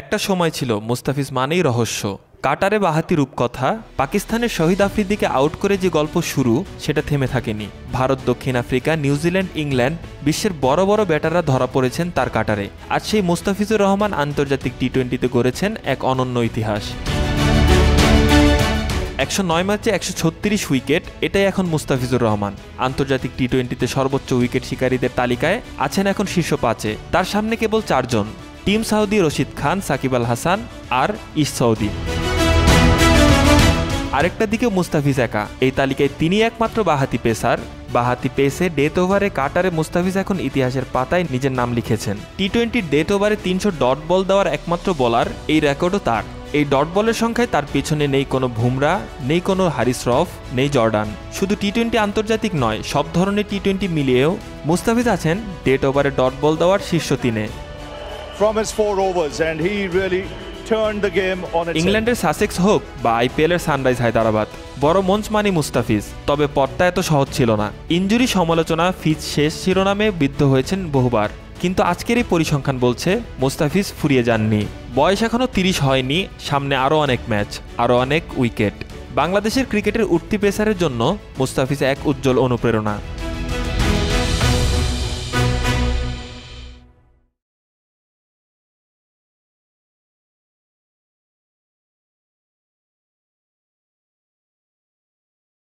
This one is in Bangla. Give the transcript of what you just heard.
একটা সময় ছিল মুস্তাফিজ মানেই রহস্য। কাটারে বাঁহাতি রূপকথা, পাকিস্তানের শহীদ আফ্রিদিকে আউট করে যে গল্প শুরু সেটা থেমে থাকেনি। ভারত, দক্ষিণ আফ্রিকা, নিউজিল্যান্ড, ইংল্যান্ড, বিশ্বের বড় বড় ব্যাটাররা ধরা পড়েছেন তার কাটারে। আর সেই মুস্তাফিজুর রহমান আন্তর্জাতিক টি-20তে গড়েছেন এক অনন্য ইতিহাস। 109 ম্যাচে 136 উইকেট, এটাই এখন মুস্তাফিজুর রহমান। আন্তর্জাতিক টি-20তে সর্বোচ্চ উইকেট শিকারীদের তালিকায় আছেন এখন শীর্ষ 5-এ। তার সামনে কেবল 4 জন, টিম সাউদি রশিদ খান, সাকিব আল হাসান আর ইশ সৌদি। আরেকটা দিকে মুস্তাফিজ একা, এই তালিকায় তিনি একমাত্র বাঁহাতি পেসার। বাঁহাতি পেসে ডেথ ওভারে কাটারে মুস্তাফিজ এখন ইতিহাসের পাতায় নিজের নাম লিখেছেন। টি-20 ডেথ ওভারে 300 ডট বল দেওয়ার একমাত্র বোলার, এই রেকর্ডও তার। এই ডট বলের সংখ্যায় তার পেছনে নেই কোনো বুমরা, নেই কোনো হারিস রফ, নেই জর্ডান। শুধু টি-20 আন্তর্জাতিক নয়, সব ধরনের টি-20 মিলিয়েও মুস্তাফিজ আছেন ডেথ ওভারে ডট বল দেওয়ার শীর্ষ 3-এ। ইংল্যান্ডের সাসেক্স হোক বা আইপিএলের সানরাইজ হায়দ্রাবাদ, বড় মঞ্চ মানে মুস্তাফিজ। তবে পথটা এত সহজ ছিল না। ইনজুরি, সমালোচনা, ফিজ শেষ শিরোনামে বিদ্ধ হয়েছেন বহুবার। কিন্তু আজকের এই পরিসংখ্যান বলছে মুস্তাফিজ ফুরিয়ে যাননি। বয়স এখনও 30 হয়নি, সামনে আরও অনেক ম্যাচ, আরও অনেক উইকেট। বাংলাদেশের ক্রিকেটের উঠতি পেসারের জন্য মুস্তাফিজ এক উজ্জ্বল অনুপ্রেরণা।